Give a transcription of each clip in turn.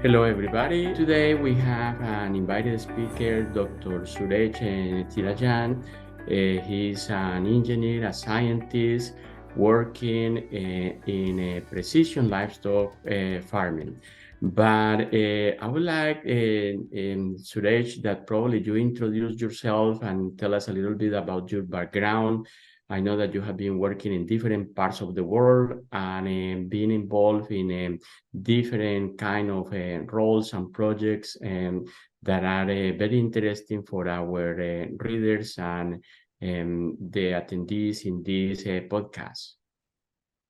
Hello, everybody. Today we have an invited speaker, Dr. Suresh Neethirajan. He's an engineer, a scientist working in precision livestock farming. But I would like, Suresh, that probably you introduce yourself and tell us a little bit about your background. I know that you have been working in different parts of the world and being involved in different kind of roles and projects that are very interesting for our readers and the attendees in this podcast.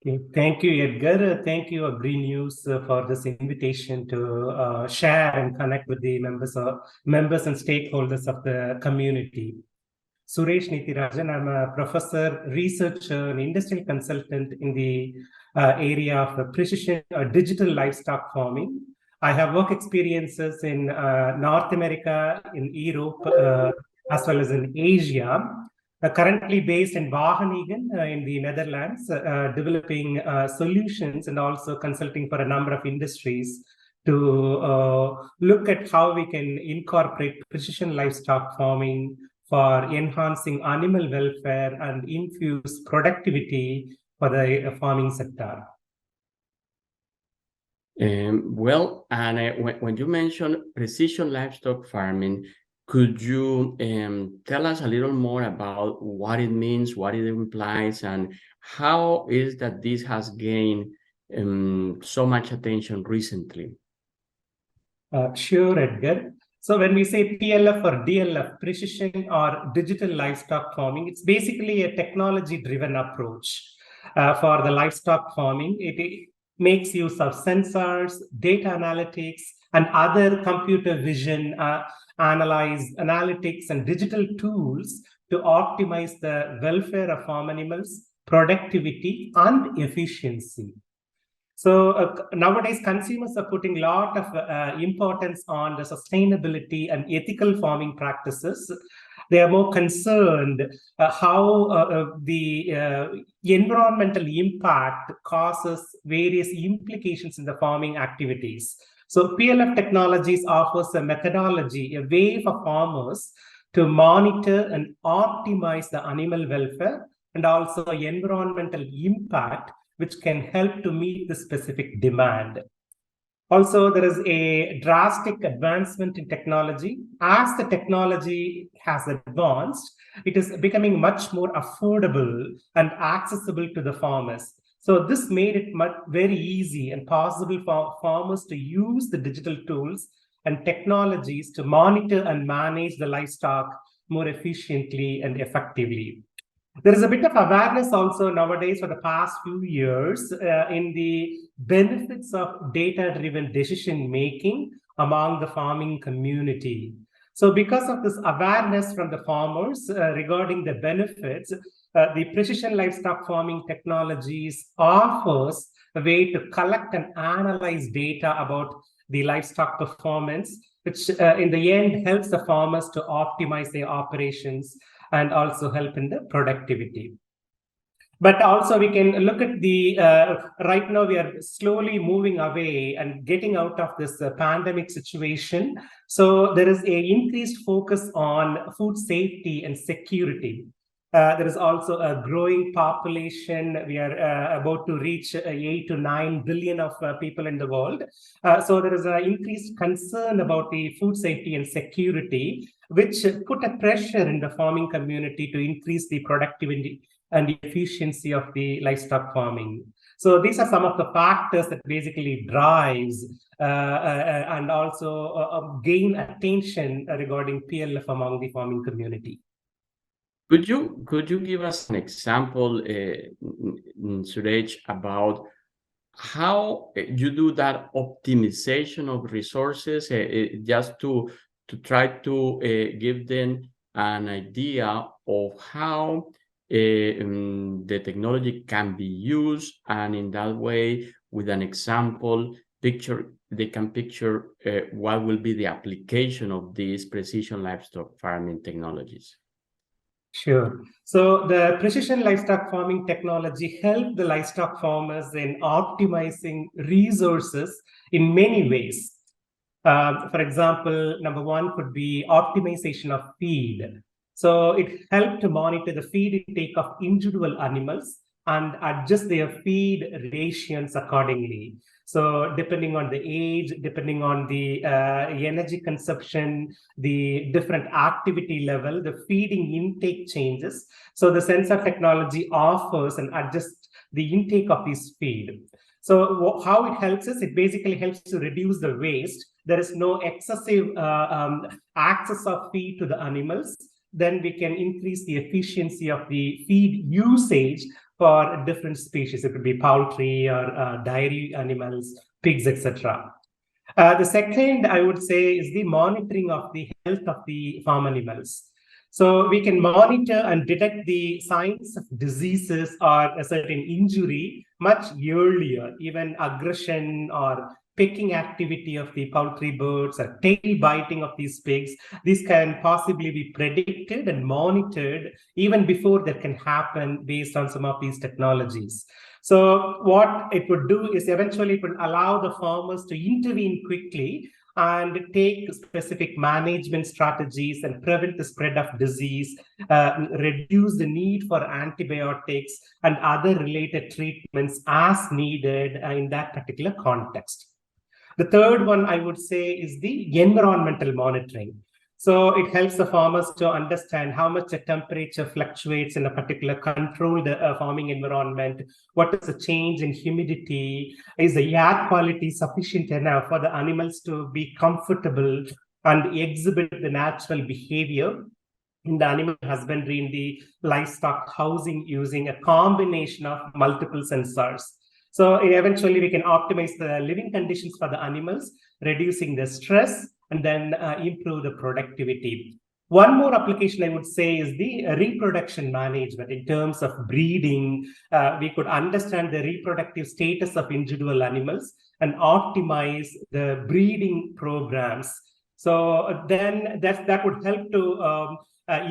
Okay. Thank you, Edgar. Thank you, Green News, for this invitation to share and connect with the members and stakeholders of the community. Suresh Neethirajan, I'm a professor, researcher, and industrial consultant in the area of precision digital livestock farming. I have work experiences in North America, in Europe, as well as in Asia. Currently based in Wageningen in the Netherlands, developing solutions and also consulting for a number of industries to look at how we can incorporate precision livestock farming for enhancing animal welfare and infuse productivity for the farming sector. When you mention precision livestock farming, could you tell us a little more about what it means, what it implies, and how is that this has gained so much attention recently? Sure, Edgar. So when we say PLF or DLF, precision or digital livestock farming, it's basically a technology-driven approach for the livestock farming. It makes use of sensors, data analytics, and other computer vision analytics and digital tools to optimize the welfare of farm animals, productivity, and efficiency. So nowadays, consumers are putting a lot of importance on the sustainability and ethical farming practices. They are more concerned how the environmental impact causes various implications in the farming activities. So PLF Technologies offers a methodology, a way for farmers to monitor and optimize the animal welfare and also environmental impact, which can help to meet the specific demand. Also, there is a drastic advancement in technology. As the technology has advanced, it is becoming much more affordable and accessible to the farmers. So this made it very easy and possible for farmers to use the digital tools and technologies to monitor and manage the livestock more efficiently and effectively. There is a bit of awareness also nowadays for the past few years in the benefits of data-driven decision-making among the farming community. So because of this awareness from the farmers regarding the benefits, the precision livestock farming technologies offers a way to collect and analyze data about the livestock performance, which in the end helps the farmers to optimize their operations and also help in the productivity. But also we can look at the, right now we are slowly moving away and getting out of this pandemic situation. So there is a increased focus on food safety and security. There is also a growing population. We are about to reach 8 to 9 billion of people in the world. So there is an increased concern about the food safety and security, which put a pressure in the farming community to increase the productivity and the efficiency of the livestock farming. So these are some of the factors that basically drives and also gain attention regarding PLF among the farming community. Could you give us an example, Suresh, about how you do that optimization of resources, just to try to give them an idea of how the technology can be used, and in that way, with an example, they can picture what will be the application of these precision livestock farming technologies. Sure. So the precision livestock farming technology helped the livestock farmers in optimizing resources in many ways. For example, number one could be optimization of feed. So it helped to monitor the feed intake of individual animals and adjust their feed rations accordingly. So depending on the age, depending on the energy consumption, the different activity level, the feeding intake changes. So the sensor technology offers and adjusts the intake of this feed. So how it helps us, it basically helps to reduce the waste. There is no excessive access of feed to the animals. Then we can increase the efficiency of the feed usage for different species. It could be poultry or dairy animals, pigs, etc. The second, I would say, is the monitoring of the health of the farm animals. So we can monitor and detect the signs of diseases or a certain injury much earlier, even aggression or pecking activity of the poultry birds or tail biting of these pigs. These can possibly be predicted and monitored even before that can happen based on some of these technologies. So what it would do is eventually it would allow the farmers to intervene quickly and take specific management strategies and prevent the spread of disease, reduce the need for antibiotics and other related treatments as needed in that particular context. The third one I would say is the environmental monitoring. So it helps the farmers to understand how much the temperature fluctuates in a particular controlled farming environment. What is the change in humidity? Is the air quality sufficient enough for the animals to be comfortable and exhibit the natural behavior in the animal husbandry, in the livestock housing, using a combination of multiple sensors. So eventually we can optimize the living conditions for the animals, reducing the stress, and then improve the productivity. One more application I would say is the reproduction management. In terms of breeding, we could understand the reproductive status of individual animals and optimize the breeding programs. So then that would help to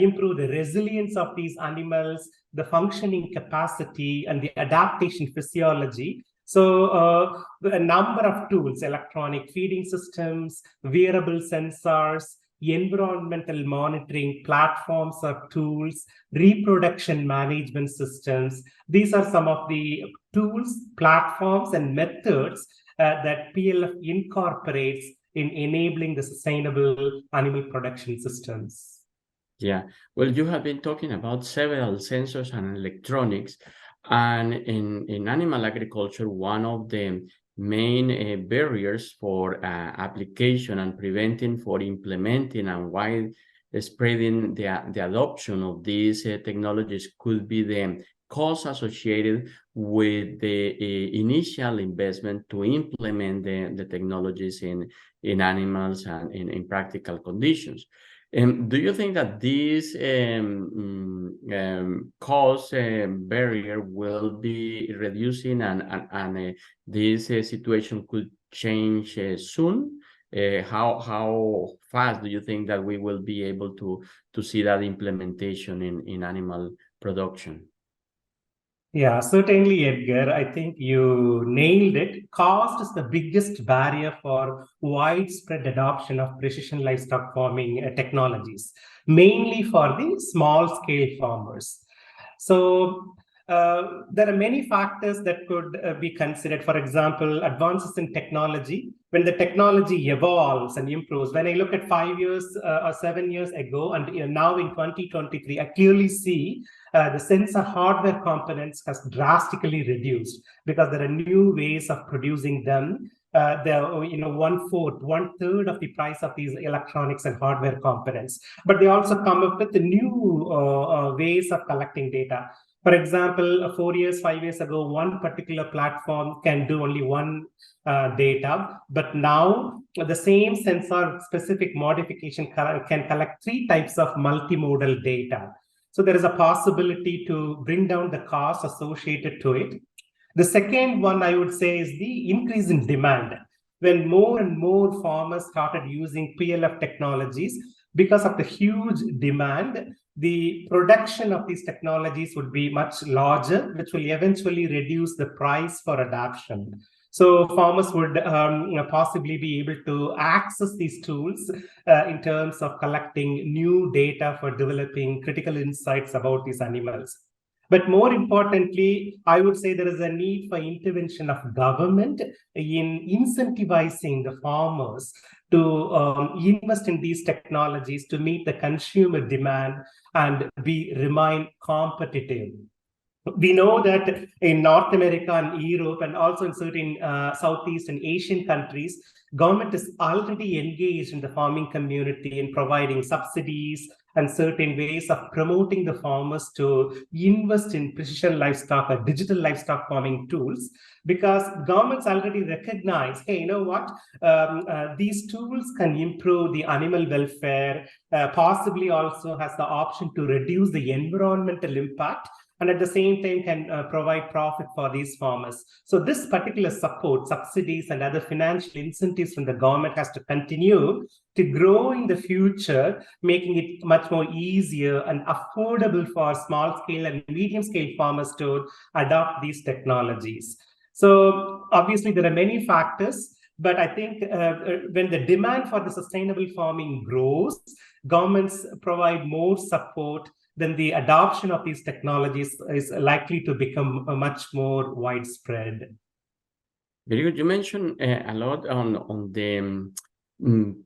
improve the resilience of these animals, the functioning capacity, and the adaptation physiology. So a number of tools, electronic feeding systems, wearable sensors, environmental monitoring platforms or tools, reproduction management systems. These are some of the tools, platforms, and methods that PLF incorporates in enabling the sustainable animal production systems. Yeah, well, you have been talking about several sensors and electronics, and in animal agriculture, one of the main barriers for application and preventing for implementing and wide spreading the adoption of these technologies could be the costs associated with the initial investment to implement the technologies in animals and in practical conditions. Do you think that this cost barrier will be reducing and this situation could change soon? How fast do you think that we will be able to see that implementation in animal production? Yeah, certainly, Edgar. I think you nailed it. Cost is the biggest barrier for widespread adoption of precision livestock farming technologies, mainly for the small scale farmers. So there are many factors that could be considered. For example, advances in technology. When the technology evolves and improves, when I look at 5 years or 7 years ago, and now in 2023, I clearly see the sensor hardware components has drastically reduced because there are new ways of producing them. They're 1/4, 1/3 of the price of these electronics and hardware components. But they also come up with the new ways of collecting data. For example, 4 years, 5 years ago, one particular platform can do only one data, but now the same sensor specific modification can collect 3 types of multimodal data. So there is a possibility to bring down the cost associated to it. The second one I would say is the increase in demand. When more and more farmers started using PLF technologies, because of the huge demand, the production of these technologies would be much larger, which will eventually reduce the price for adoption. So farmers would possibly be able to access these tools in terms of collecting new data for developing critical insights about these animals. But more importantly, I would say there is a need for intervention of government in incentivizing the farmers to invest in these technologies to meet the consumer demand and remain competitive. We know that in North America and Europe, and also in certain Southeast and Asian countries, government is already engaged in the farming community in providing subsidies and certain ways of promoting the farmers to invest in precision livestock or digital livestock farming tools, because governments already recognize, hey, you know what, these tools can improve the animal welfare, possibly also has the option to reduce the environmental impact, and at the same time can provide profit for these farmers. So this particular support, subsidies and other financial incentives from the government has to continue to grow in the future, making it much more easier and affordable for small scale and medium scale farmers to adopt these technologies. So obviously there are many factors, but I think when the demand for the sustainable farming grows, governments provide more support, then the adoption of these technologies is likely to become much more widespread. Very good. You mentioned a lot on the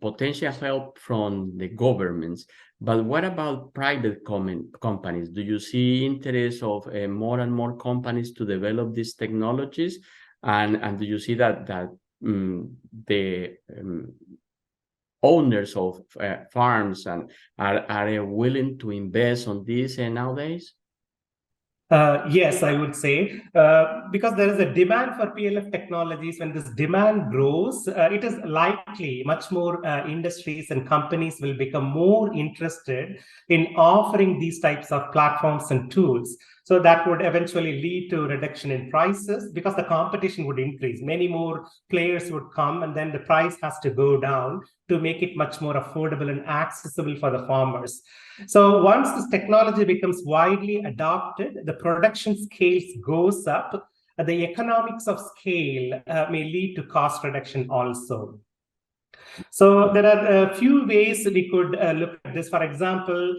potential help from the governments, but what about private companies? Do you see interest of more and more companies to develop these technologies, and do you see that the owners of farms and are willing to invest on this nowadays? Yes, I would say, because there is a demand for PLF technologies. When this demand grows, it is likely much more industries and companies will become more interested in offering these types of platforms and tools. So that would eventually lead to reduction in prices because the competition would increase. Many more players would come, and then the price has to go down to make it much more affordable and accessible for the farmers. So once this technology becomes widely adopted, the production scales goes up. The economics of scale may lead to cost reduction also. So there are a few ways we could look at this. For example,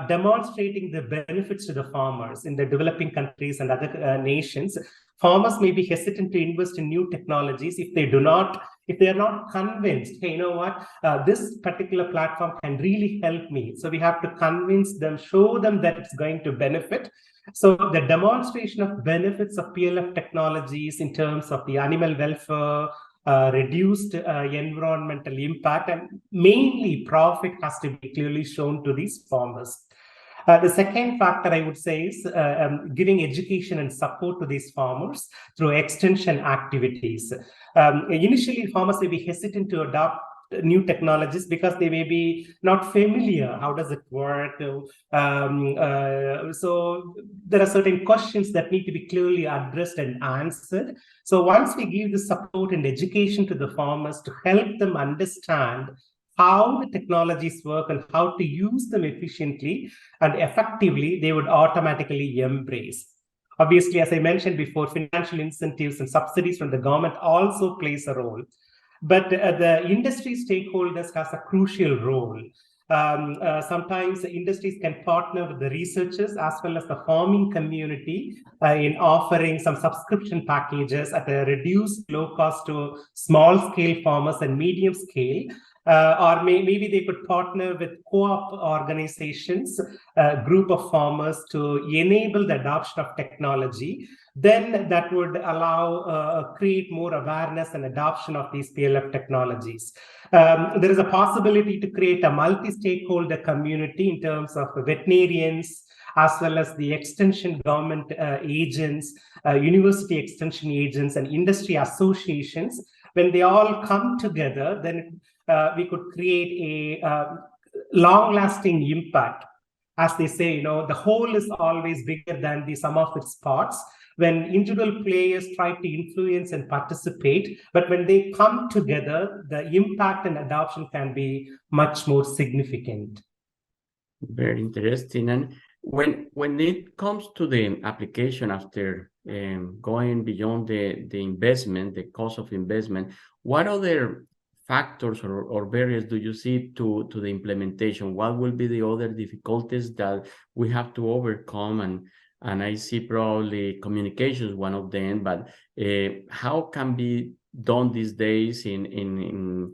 demonstrating the benefits to the farmers in the developing countries and other nations. Farmers may be hesitant to invest in new technologies if they are not convinced, hey, you know what, this particular platform can really help me. So we have to convince them, show them that it's going to benefit. So the demonstration of benefits of PLF technologies in terms of the animal welfare, reduced environmental impact, and mainly profit has to be clearly shown to these farmers. The second factor I would say is giving education and support to these farmers through extension activities. Initially, farmers may be hesitant to adopt new technologies because they may be not familiar. How does it work? So there are certain questions that need to be clearly addressed and answered. So once we give the support and education to the farmers to help them understand how the technologies work and how to use them efficiently and effectively, they would automatically embrace. Obviously, as I mentioned before, financial incentives and subsidies from the government also plays a role. But the industry stakeholders has a crucial role. Sometimes the industries can partner with the researchers as well as the farming community in offering some subscription packages at a reduced low cost to small scale farmers and medium scale. Or maybe they could partner with co-op organizations, a group of farmers to enable the adoption of technology. Then that would allow create more awareness and adoption of these PLF technologies. There is a possibility to create a multi-stakeholder community in terms of veterinarians, as well as the extension government agents, university extension agents, and industry associations. When they all come together, then we could create a long-lasting impact. As they say, the whole is always bigger than the sum of its parts. When individual players try to influence and participate, but when they come together, the impact and adoption can be much more significant. Very interesting. And when it comes to the application after going beyond the investment, the cost of investment, what other factors or barriers do you see to the implementation? What will be the other difficulties that we have to overcome? And I see probably communication is one of them, but how can be done these days in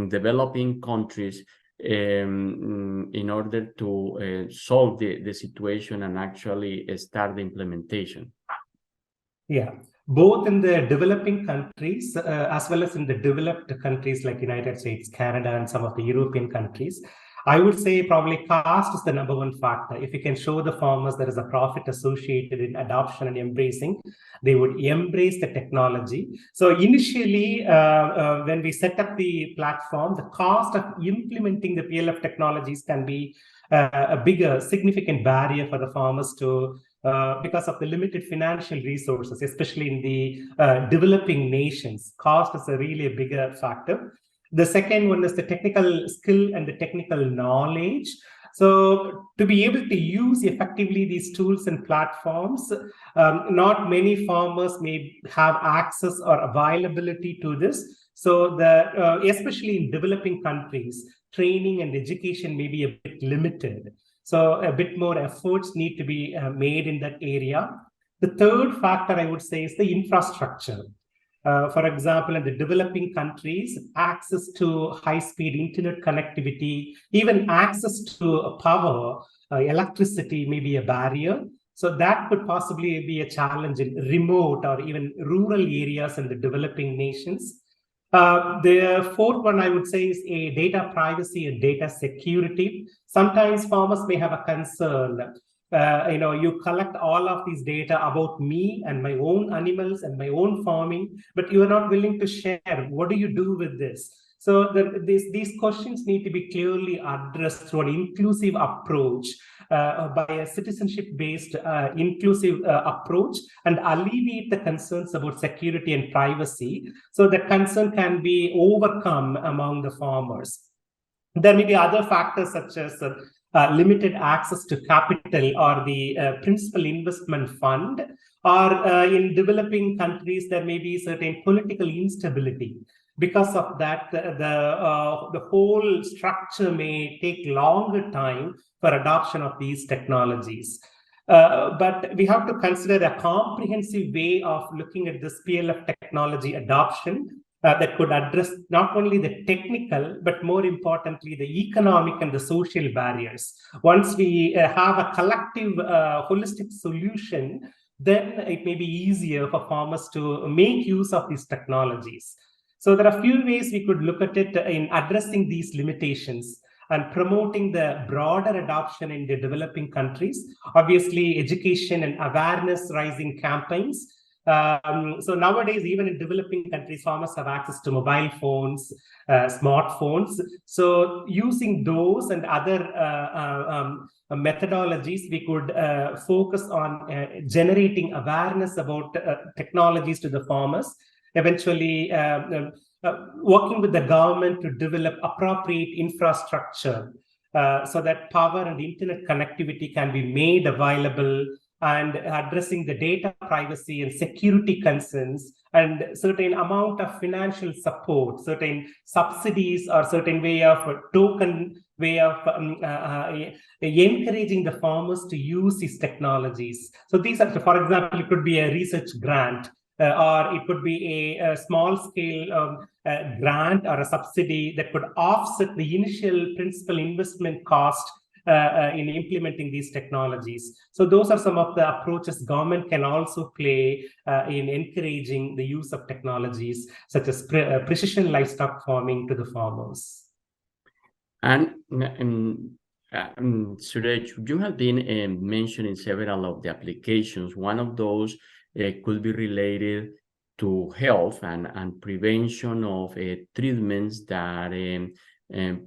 developing countries in order to solve the situation and actually start the implementation? Yeah, both in the developing countries as well as in the developed countries like United States, Canada, and some of the European countries, I would say probably cost is the number one factor. If you can show the farmers there is a profit associated in adoption and embracing, they would embrace the technology. So initially, when we set up the platform, the cost of implementing the PLF technologies can be a bigger, significant barrier for the farmers to because of the limited financial resources, especially in the developing nations. Cost is really a bigger factor. The second one is the technical skill and the technical knowledge. So to be able to use effectively these tools and platforms, not many farmers may have access or availability to this. So especially in developing countries, training and education may be a bit limited. So a bit more efforts need to be made in that area. The third factor I would say is the infrastructure. For example, in the developing countries, access to high-speed internet connectivity, even access to power, electricity may be a barrier. So that could possibly be a challenge in remote or even rural areas in the developing nations. The fourth one I would say is a data privacy and data security. Sometimes farmers may have a concern. You collect all of these data about me and my own animals and my own farming, but you are not willing to share. What do you do with this? So these questions need to be clearly addressed through an inclusive approach, by a citizenship-based inclusive approach, and alleviate the concerns about security and privacy, so the concern can be overcome among the farmers. There may be other factors such as limited access to capital or the principal investment fund, or in developing countries, there may be certain political instability. Because of that, the whole structure may take longer time for adoption of these technologies. But we have to consider a comprehensive way of looking at this PLF technology adoption that could address not only the technical, but more importantly, the economic and the social barriers. Once we have a collective, holistic solution, then it may be easier for farmers to make use of these technologies. So there are a few ways we could look at it in addressing these limitations and promoting the broader adoption in the developing countries. Obviously, education and awareness raising campaigns. So nowadays, even in developing countries, farmers have access to mobile phones, smartphones. So using those and other methodologies, we could focus on generating awareness about technologies to the farmers. Eventually, working with the government to develop appropriate infrastructure so that power and internet connectivity can be made available, and addressing the data privacy and security concerns, and certain amount of financial support, certain subsidies, or certain way of token way of encouraging the farmers to use these technologies. So these are, for example, it could be a research grant, or it could be a small-scale grant or a subsidy that could offset the initial principal investment cost in implementing these technologies. So those are some of the approaches government can also play in encouraging the use of technologies such as precision livestock farming to the farmers. And Suresh, you have been mentioning several of the applications. One of those could be related to health and prevention of treatments that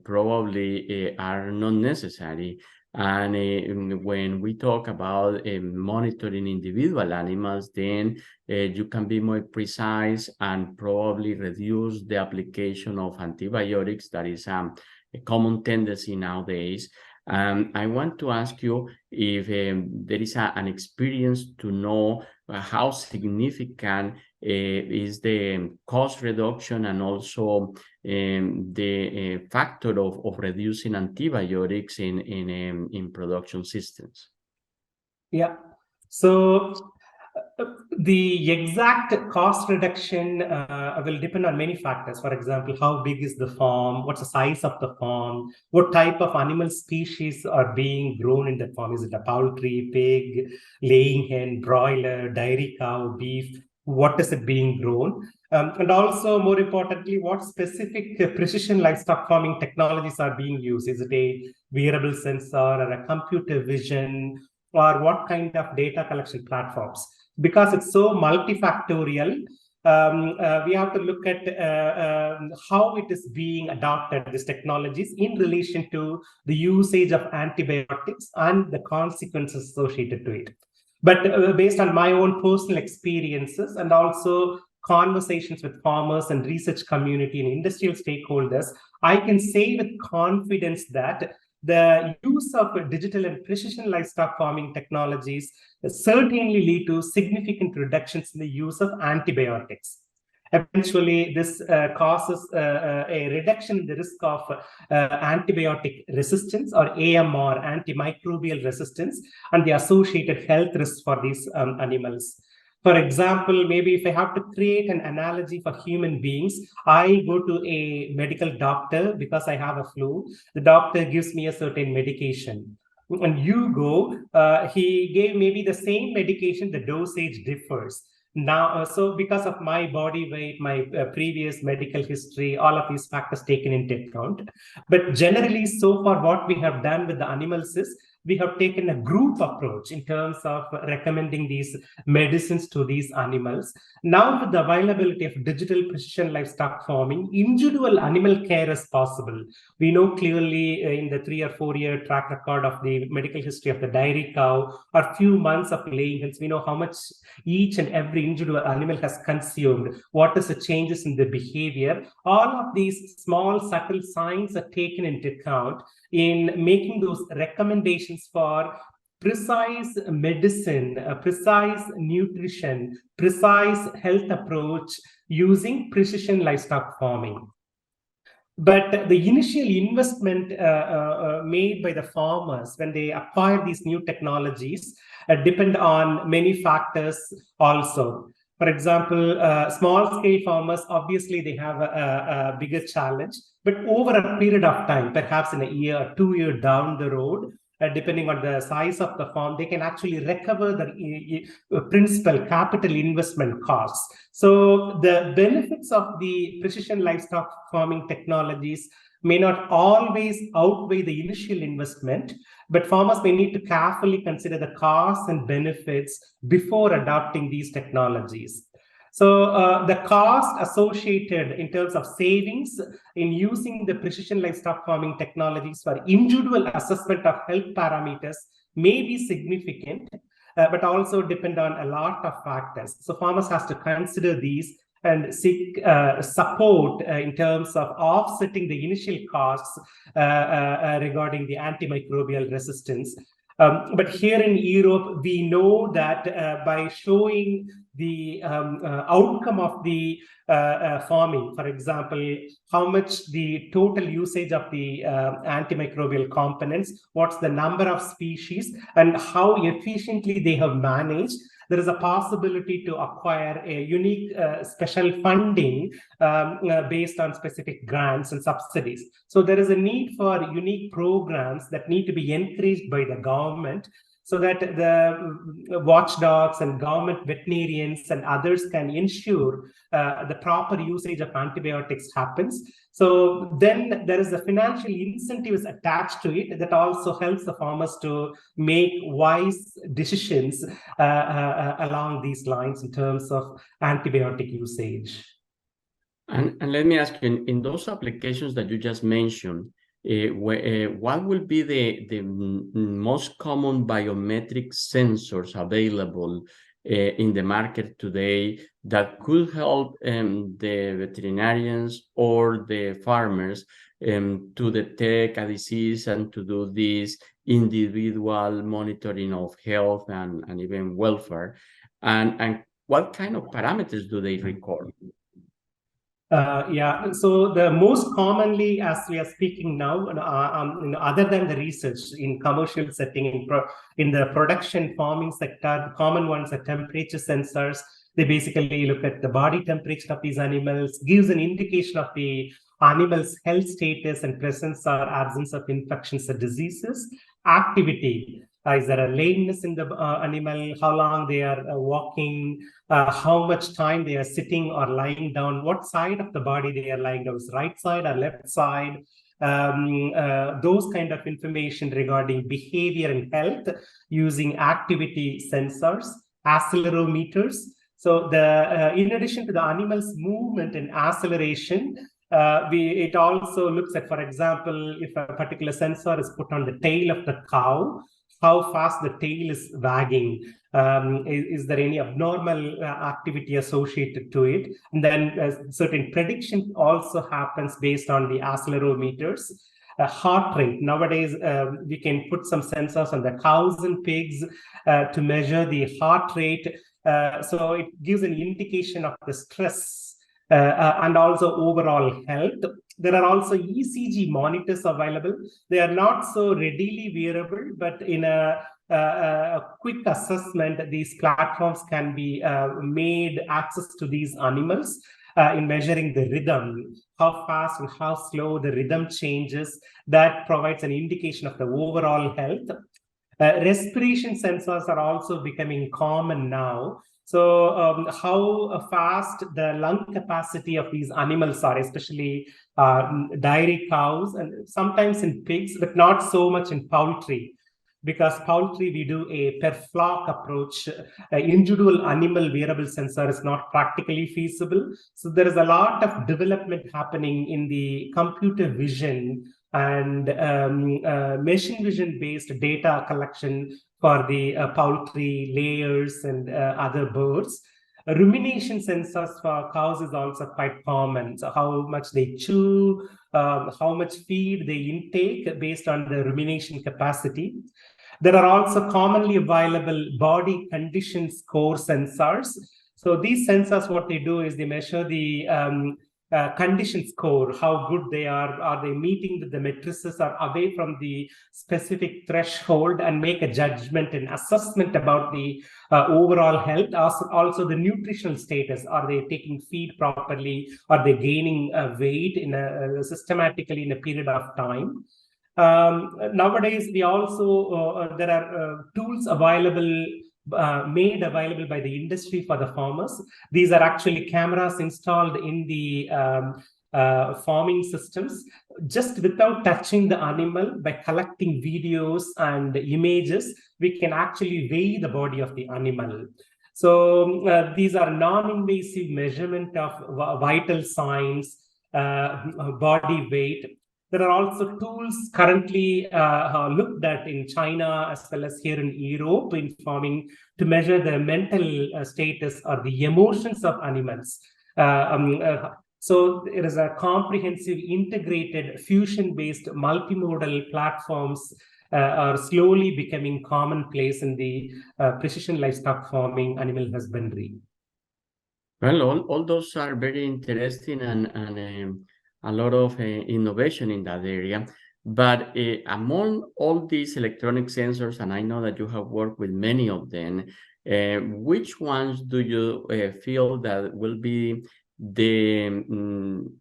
probably are not necessary. And when we talk about monitoring individual animals, then you can be more precise and probably reduce the application of antibiotics. That is a common tendency nowadays. I want to ask you if there is an experience to know how significant is the cost reduction and also the factor of reducing antibiotics in production systems. Yeah. So the exact cost reduction will depend on many factors. For example, how big is the farm? What's the size of the farm? What type of animal species are being grown in the farm? Is it a poultry, pig, laying hen, broiler, dairy cow, beef? What is it being grown? And also, more importantly, what specific precision livestock farming technologies are being used? Is it a wearable sensor or a computer vision, or what kind of data collection platforms? Because it's so multifactorial, we have to look at how it is being adopted, these technologies, in relation to the usage of antibiotics and the consequences associated to it. But based on my own personal experiences and also conversations with farmers and research community and industrial stakeholders, I can say with confidence that the use of digital and precision livestock farming technologies certainly lead to significant reductions in the use of antibiotics. Eventually, this causes a reduction in the risk of antibiotic resistance, or AMR, antimicrobial resistance, and the associated health risks for these animals. For example, maybe if I have to create an analogy for human beings, I go to a medical doctor because I have a flu. The doctor gives me a certain medication. And you go, he gave maybe the same medication, the dosage differs. Now, so because of my body weight, my previous medical history, all of these factors taken into account. But generally, so far, what we have done with the animals is we have taken a group approach in terms of recommending these medicines to these animals. Now, with the availability of digital precision livestock farming, individual animal care is possible. We know clearly in the 3 or 4 year track record of the medical history of the dairy cow, or few months of laying hens, we know how much each and every individual animal has consumed, what is the changes in the behavior. All of these small subtle signs are taken into account in making those recommendations for precise medicine, precise nutrition, precise health approach using precision livestock farming. But the initial investment made by the farmers when they acquire these new technologies depend on many factors also. For example, small-scale farmers, obviously, they have a bigger challenge. But over a period of time, perhaps in a year or 2 years down the road, depending on the size of the farm, they can actually recover the principal capital investment costs. So the benefits of the precision livestock farming technologies may not always outweigh the initial investment, but farmers may need to carefully consider the costs and benefits before adopting these technologies. So the cost associated in terms of savings in using the precision livestock farming technologies for individual assessment of health parameters may be significant, but also depend on a lot of factors. So farmers has to consider these and seek support in terms of offsetting the initial costs regarding the antimicrobial resistance. But here in Europe, we know that by showing the outcome of the farming, for example, how much the total usage of the antimicrobial components, what's the number of species, and how efficiently they have managed, there is a possibility to acquire a unique special funding based on specific grants and subsidies. So there is a need for unique programs that need to be encouraged by the government, so that the watchdogs and government veterinarians and others can ensure the proper usage of antibiotics happens. So then there is a financial incentives attached to it that also helps the farmers to make wise decisions along these lines in terms of antibiotic usage. And let me ask you, in those applications that you just mentioned, what will be the most common biometric sensors available in the market today that could help the veterinarians or the farmers to detect a disease and to do this individual monitoring of health and even welfare? And what kind of parameters do they record? Yeah, so the most commonly, as we are speaking now, other than the research in commercial setting, in the production farming sector, the common ones are temperature sensors. They basically look at the body temperature of these animals, gives an indication of the animal's health status and presence or absence of infections or diseases. Activity, is there a lameness in the animal, how long they are walking, how much time they are sitting or lying down, what side of the body they are lying down, right side or left side, those kind of information regarding behavior and health using activity sensors, accelerometers. So in addition to the animal's movement and acceleration, it also looks at, for example, if a particular sensor is put on the tail of the cow, how fast the tail is wagging. Is there any abnormal activity associated to it? And then certain prediction also happens based on the accelerometers. Heart rate. Nowadays, we can put some sensors on the cows and pigs to measure the heart rate. So it gives an indication of the stress and also overall health. There are also ECG monitors available. They are not so readily wearable, but in a quick assessment, these platforms can be made access to these animals in measuring the rhythm, how fast and how slow the rhythm changes. That provides an indication of the overall health. Respiration sensors are also becoming common now. So how fast the lung capacity of these animals are, especially dairy cows and sometimes in pigs, but not so much in poultry. Because poultry, we do a per flock approach. Individual animal wearable sensor is not practically feasible. So there is a lot of development happening in the computer vision and machine vision based data collection for the poultry layers and other birds. Rumination sensors for cows is also quite common. So how much they chew, how much feed they intake based on the rumination capacity. There are also commonly available body condition score sensors. So these sensors, what they do is they measure the condition score, how good they are they meeting the matrices or away from the specific threshold, and make a judgment and assessment about the overall health. Also the nutritional status, are they taking feed properly, are they gaining weight in systematically in a period of time. Nowadays, we also there are tools available made available by the industry for the farmers. These are actually cameras installed in the farming systems, just without touching the animal. By collecting videos and images, we can actually weigh the body of the animal. So these are non-invasive measurement of vital signs, body weight. There are also tools currently looked at in China as well as here in Europe in farming to measure the mental status or the emotions of animals. So there is a comprehensive, integrated, fusion-based, multimodal platforms are slowly becoming commonplace in the precision livestock farming, animal husbandry. Well, all those are very interesting and a lot of innovation in that area. But among all these electronic sensors, and I know that you have worked with many of them, which ones do you feel that will be the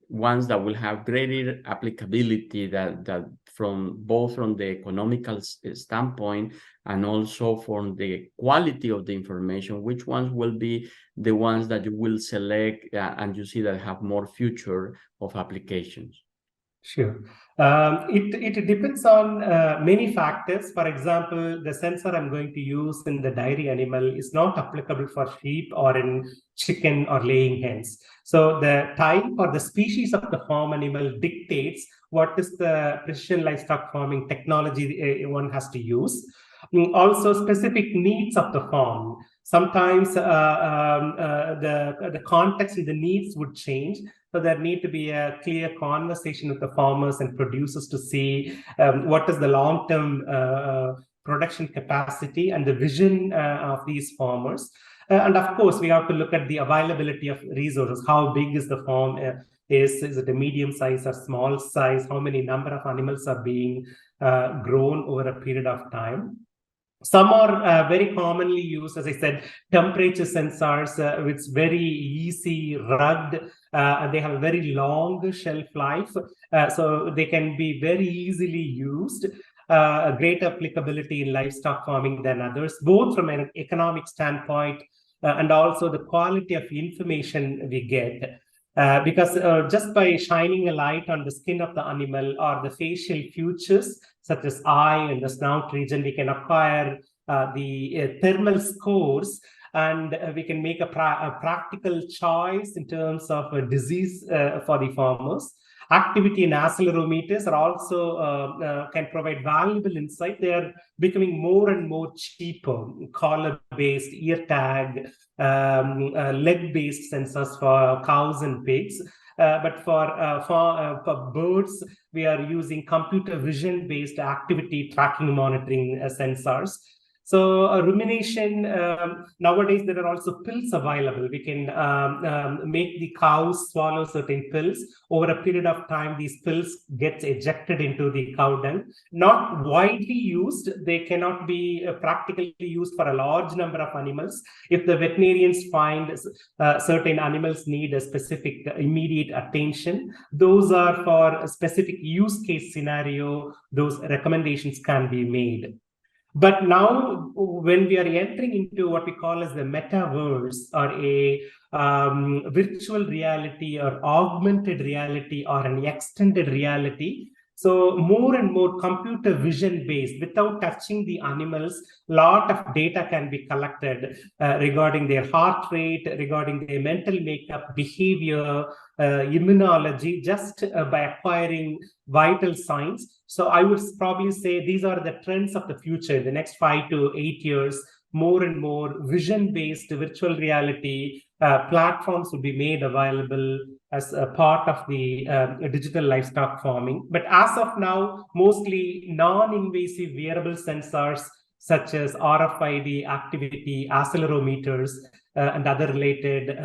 ones that will have greater applicability that from both from the economical standpoint and also from the quality of the information? Which ones will be the ones that you will select and you see that have more future of applications? Sure. It depends on many factors. For example, the sensor I'm going to use in the dairy animal is not applicable for sheep or in chicken or laying hens. So the type or the species of the farm animal dictates what is the precision livestock farming technology one has to use. Also, specific needs of the farm. Sometimes the context and the needs would change. So there need to be a clear conversation with the farmers and producers to see what is the long-term production capacity and the vision of these farmers. And of course, we have to look at the availability of resources. How big is the farm? Is it a medium size or small size? How many number of animals are being grown over a period of time? Some are very commonly used, as I said, temperature sensors, which is very easy, rugged, and they have a very long shelf life, so they can be very easily used. A great applicability in livestock farming than others, both from an economic standpoint and also the quality of information we get. Because just by shining a light on the skin of the animal or the facial features, such as eye and the snout region, we can acquire the thermal scores, and we can make a practical choice in terms of a disease for the farmers. Activity and accelerometers are also can provide valuable insight. They are becoming more and more cheaper. Collar-based, ear tag, leg-based sensors for cows and pigs. But for birds, we are using computer vision-based activity tracking monitoring sensors. So rumination, nowadays there are also pills available. We can make the cows swallow certain pills. Over a period of time, these pills get ejected into the cow dung. Not widely used. They cannot be practically used for a large number of animals. If the veterinarians find certain animals need a specific immediate attention, those are for a specific use case scenario, those recommendations can be made. But now, when we are entering into what we call as the metaverse, or a virtual reality or augmented reality or an extended reality, so more and more computer vision based, without touching the animals, a lot of data can be collected regarding their heart rate, regarding their mental makeup, behavior, immunology, just by acquiring vital signs. So I would probably say these are the trends of the future, the next 5 to 8 years. More and more vision-based virtual reality platforms will be made available as a part of the digital livestock farming. But as of now, mostly non-invasive wearable sensors such as RFID, activity, accelerometers, and other related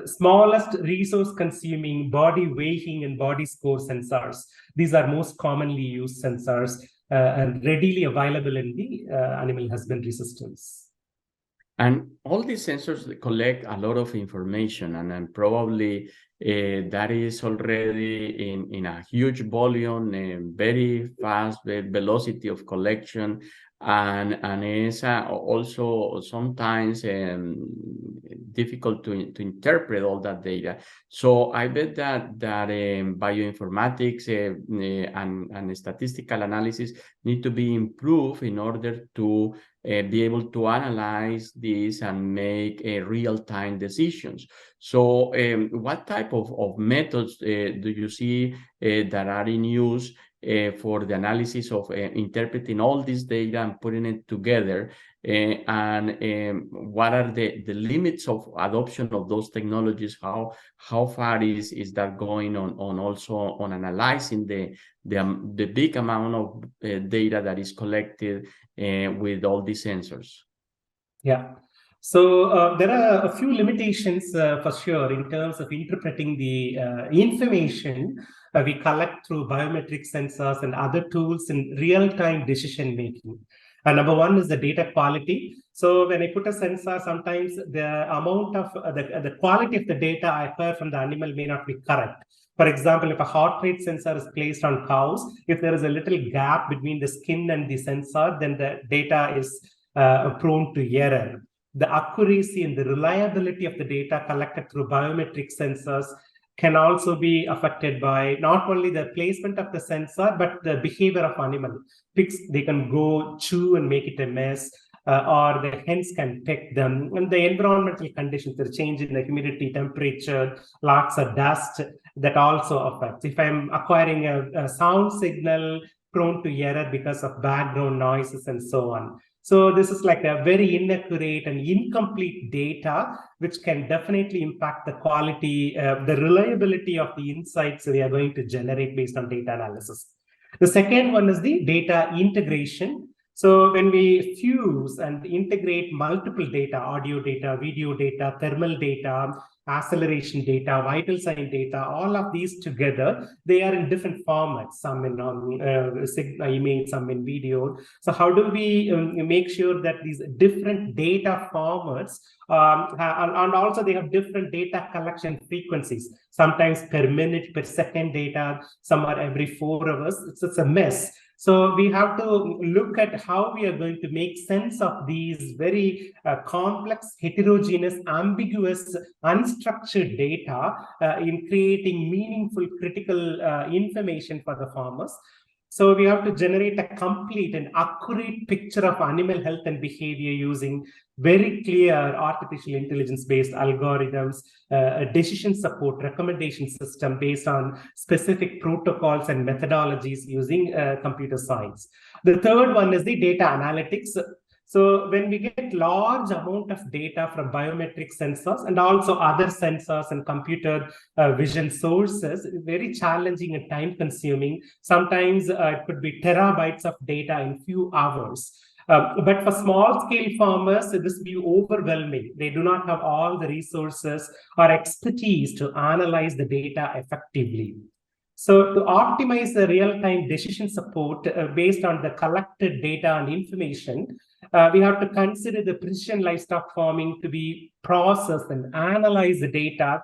smallest resource consuming body weighing and body score sensors. These are most commonly used sensors and readily available in the animal husbandry systems. And all these sensors collect a lot of information, and then probably that is already in a huge volume, very fast velocity of collection, and is also sometimes difficult to interpret all that data. So I bet that bioinformatics and statistical analysis need to be improved in order to be able to analyze this and make real-time decisions. So what type of methods do you see that are in use for the analysis of interpreting all this data and putting it together? And what are the limits of adoption of those technologies? How far is that going on also on analyzing the big amount of data that is collected with all these sensors? Yeah. So there are a few limitations for sure in terms of interpreting the information we collect through biometric sensors and other tools in real-time decision making. Number one is the data quality. So when I put a sensor, sometimes the amount of the quality of the data I acquire from the animal may not be correct. For example, if a heart rate sensor is placed on cows, if there is a little gap between the skin and the sensor, then the data is prone to error. The accuracy and the reliability of the data collected through biometric sensors can also be affected by not only the placement of the sensor, but the behavior of animal. Pigs, they can go chew and make it a mess, or the hens can peck them. And the environmental conditions, the change in the humidity, temperature, lots of dust, that also affects. If I'm acquiring a sound signal prone to error because of background noises and so on. So this is like a very inaccurate and incomplete data, which can definitely impact the quality, the reliability of the insights we are going to generate based on data analysis. The second one is the data integration. So when we fuse and integrate multiple data, audio data, video data, thermal data, acceleration data, vital sign data, all of these together, they are in different formats, some in image, some in video. So how do we make sure that these different data formats, and also they have different data collection frequencies, sometimes per minute, per second data, some are every 4 hours. It's a mess. So we have to look at how we are going to make sense of these very complex, heterogeneous, ambiguous, unstructured data in creating meaningful, critical information for the farmers. So we have to generate a complete and accurate picture of animal health and behavior using very clear artificial intelligence-based algorithms, a decision support recommendation system based on specific protocols and methodologies using computer science. The third one is the data analytics. So when we get large amount of data from biometric sensors and also other sensors and computer vision sources, very challenging and time consuming. Sometimes it could be terabytes of data in few hours. But for small scale farmers, this will be overwhelming. They do not have all the resources or expertise to analyze the data effectively. So to optimize the real-time decision support based on the collected data and information, we have to consider the precision livestock farming to be processed and analyze the data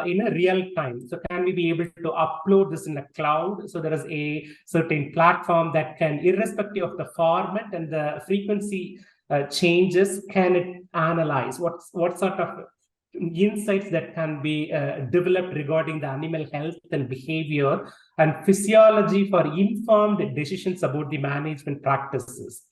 in a real time. So can we be able to upload this in the cloud? So there is a certain platform that can, irrespective of the format and the frequency changes, can it analyze what sort of insights that can be developed regarding the animal health and behavior and physiology for informed decisions about the management practices.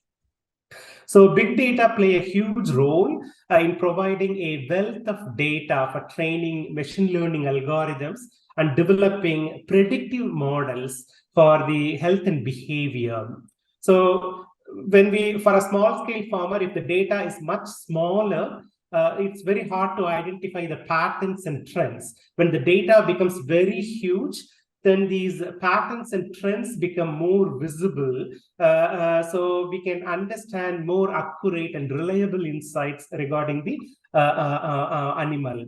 So big data play a huge role in providing a wealth of data for training machine learning algorithms and developing predictive models for the health and behavior. So for a small scale farmer, if the data is much smaller, it's very hard to identify the patterns and trends. When the data becomes very huge, then these patterns and trends become more visible, so we can understand more accurate and reliable insights regarding the animal.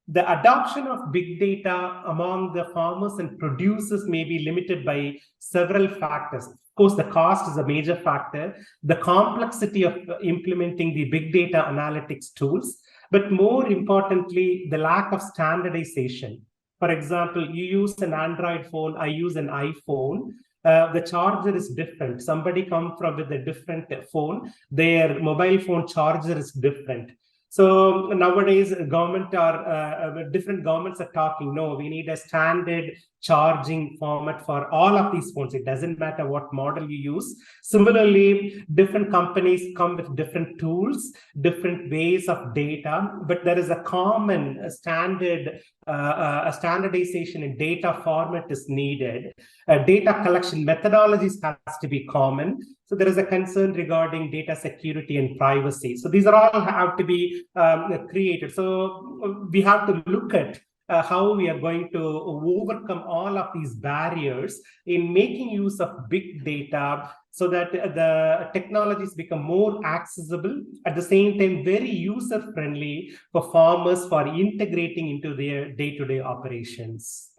The adoption of big data among the farmers and producers may be limited by several factors. Of course, the cost is a major factor, the complexity of implementing the big data analytics tools, but more importantly, the lack of standardization. For example, you use an Android phone, I use an iPhone. The charger is different. Somebody comes from with a different phone, their mobile phone charger is different. So nowadays, different governments are talking, no, we need a standard charging format for all of these phones. It doesn't matter what model you use. Similarly, different companies come with different tools, different ways of data, but there is a common standard, a standardization in data format is needed. Data collection methodologies has to be common. So there is a concern regarding data security and privacy. So these are all have to be created. So we have to look at how we are going to overcome all of these barriers in making use of big data so that the technologies become more accessible, at the same time very user-friendly for farmers for integrating into their day-to-day operations.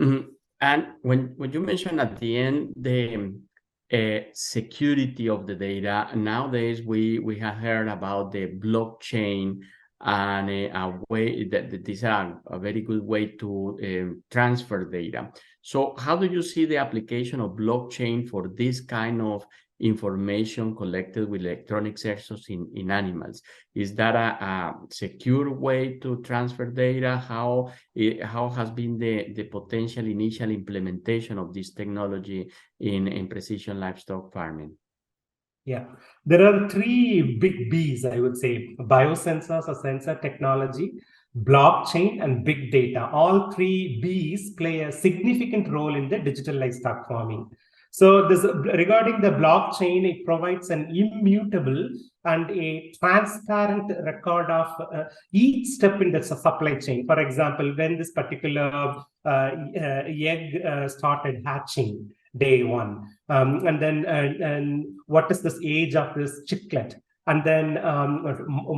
Mm-hmm. And when you mentioned at the end the security of the data, nowadays we have heard about the blockchain and a way that these are a very good way to transfer data. So how do you see the application of blockchain for this kind of information collected with electronic sensors in animals? Is that a secure way to transfer data? How has been the potential initial implementation of this technology in precision livestock farming? Yeah, there are 3 big Bs, I would say: biosensors or sensor technology, blockchain, and big data. All 3 Bs play a significant role in the digital livestock farming. So this, regarding the blockchain, it provides an immutable and a transparent record of each step in the supply chain. For example, when this particular egg started hatching, day one, and then and what is this age of this chicklet, and then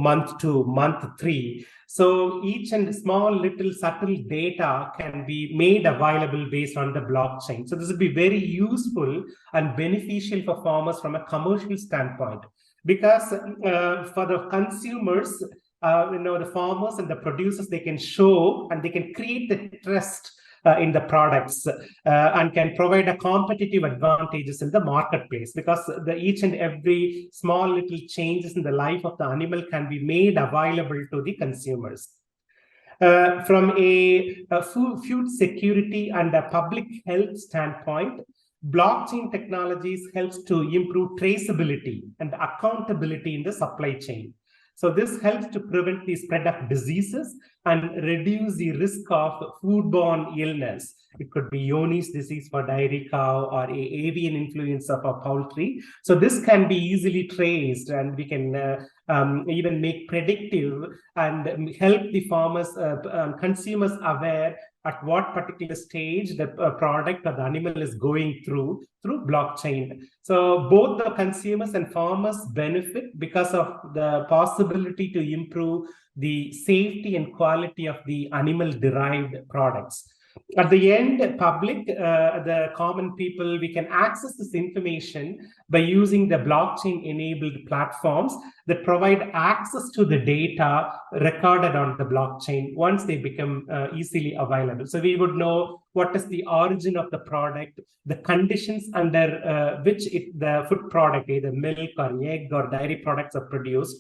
month 2, month 3. So each and small little subtle data can be made available based on the blockchain. So this will be very useful and beneficial for farmers from a commercial standpoint, because for the consumers, the farmers and the producers, they can show and they can create the trust in the products and can provide a competitive advantages in the marketplace, because each and every small little changes in the life of the animal can be made available to the consumers. From a food security and a public health standpoint, blockchain technologies helps to improve traceability and accountability in the supply chain. So this helps to prevent the spread of diseases and reduce the risk of foodborne illness. It could be Johne's disease for dairy cow or avian influenza for poultry. So this can be easily traced, and we can even make predictive and help the farmers, consumers aware at what particular stage the product or the animal is going through blockchain. So both the consumers and farmers benefit because of the possibility to improve the safety and quality of the animal derived products. At the end, public, the common people, we can access this information by using the blockchain-enabled platforms that provide access to the data recorded on the blockchain once they become easily available. So we would know what is the origin of the product, the conditions under which the food product, either milk or egg or dairy products, are produced.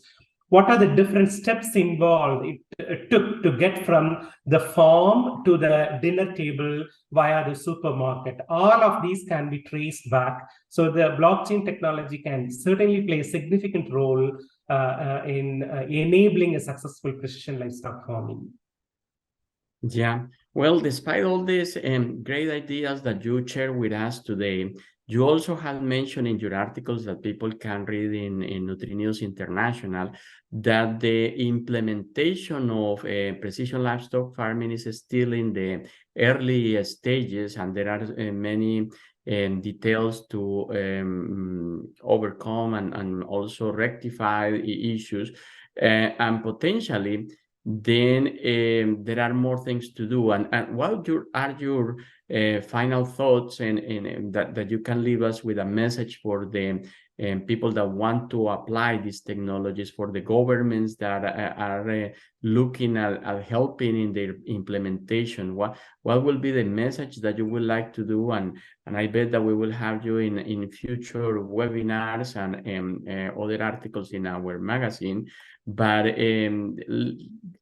What are the different steps involved it took to get from the farm to the dinner table via the supermarket? All of these can be traced back. So the blockchain technology can certainly play a significant role in enabling a successful precision livestock farming. Yeah, well, despite all these great ideas that you shared with us today, you also have mentioned in your articles that people can read in NutriNews International that the implementation of precision livestock farming is still in the early stages, and there are many details to overcome and also rectify issues, and potentially then there are more things to do. And what are your final thoughts and that you can leave us with a message for the people that want to apply these technologies, for the governments that are looking at helping in their implementation? What will be the message that you would like to do? And I bet that we will have you in future webinars and other articles in our magazine. But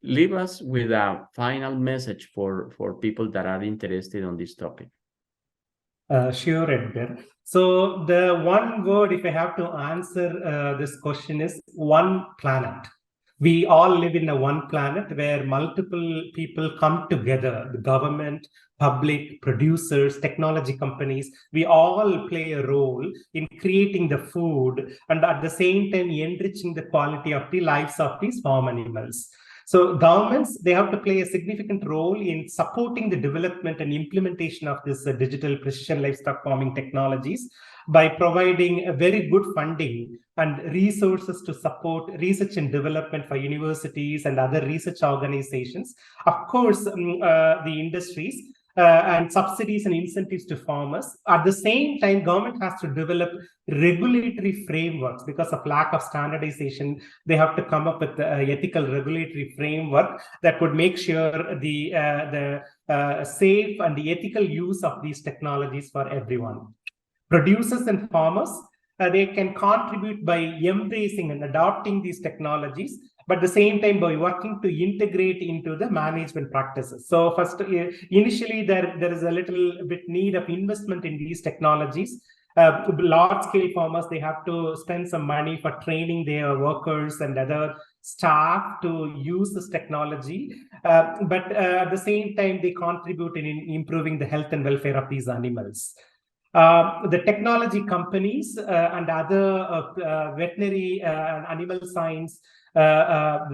leave us with a final message for people that are interested on this topic. Sure, Edgar. So the one word, if I have to answer this question, is one planet. We all live in a one planet where multiple people come together, the government, public, producers, technology companies. We all play a role in creating the food and at the same time enriching the quality of the lives of these farm animals. So governments, they have to play a significant role in supporting the development and implementation of this digital precision livestock farming technologies by providing a very good funding and resources to support research and development for universities and other research organizations. Of course, the industries, and subsidies and incentives to farmers. At the same time, government has to develop regulatory frameworks. Because of lack of standardization, they have to come up with the ethical regulatory framework that would make sure the safe and the ethical use of these technologies for everyone. Producers and farmers, they can contribute by embracing and adopting these technologies, but at the same time by working to integrate into the management practices. So first, initially there is a little bit need of investment in these technologies. Large-scale farmers, they have to spend some money for training their workers and other staff to use this technology. But at the same time, they contribute in improving the health and welfare of these animals. The technology companies and other veterinary and animal science,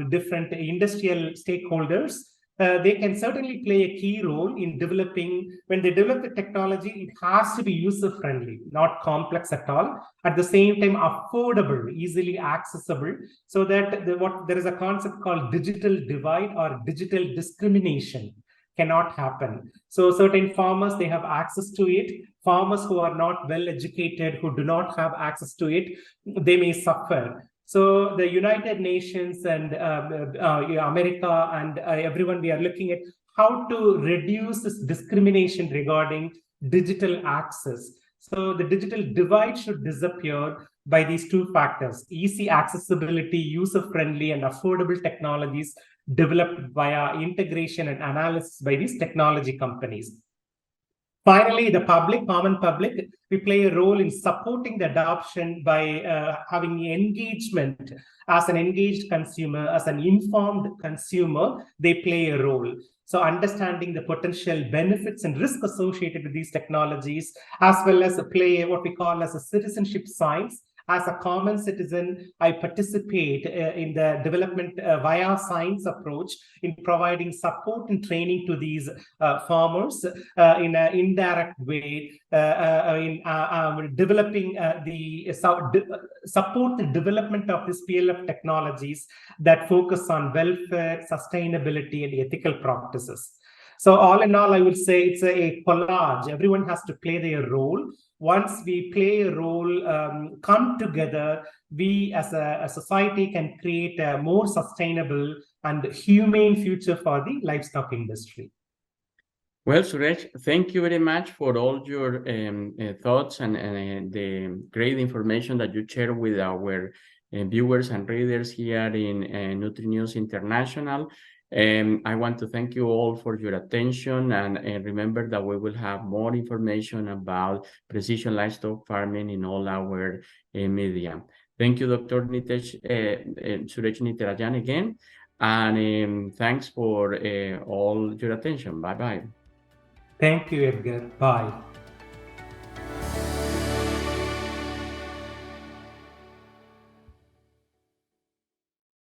different industrial stakeholders, they can certainly play a key role in developing. When they develop the technology, it has to be user-friendly, not complex at all. At the same time, affordable, easily accessible, so that there is a concept called digital divide or digital discrimination cannot happen. So certain farmers, they have access to it. Farmers who are not well educated, who do not have access to it, they may suffer. So the United Nations and America and everyone, we are looking at how to reduce this discrimination regarding digital access. So the digital divide should disappear by these two factors: easy accessibility, user-friendly and affordable technologies developed via integration and analysis by these technology companies. Finally, the common public, we play a role in supporting the adoption by having engagement. As an engaged consumer, as an informed consumer, they play a role. So understanding the potential benefits and risk associated with these technologies, as well as play what we call as a citizenship science. As a common citizen, I participate in the development via science approach in providing support and training to these farmers in an indirect way, in developing support the development of these PLF technologies that focus on welfare, sustainability, and ethical practices. So all in all, I would say it's a collage. Everyone has to play their role. Once we play a role, come together, we as a society can create a more sustainable and humane future for the livestock industry. Well, Suresh, thank you very much for all your thoughts and the great information that you share with our viewers and readers here in NutriNews International. I want to thank you all for your attention, and remember that we will have more information about precision livestock farming in all our media. Thank you, Dr. Suresh Neethirajan again, and thanks for all your attention. Bye-bye. Thank you, Edgar. Bye.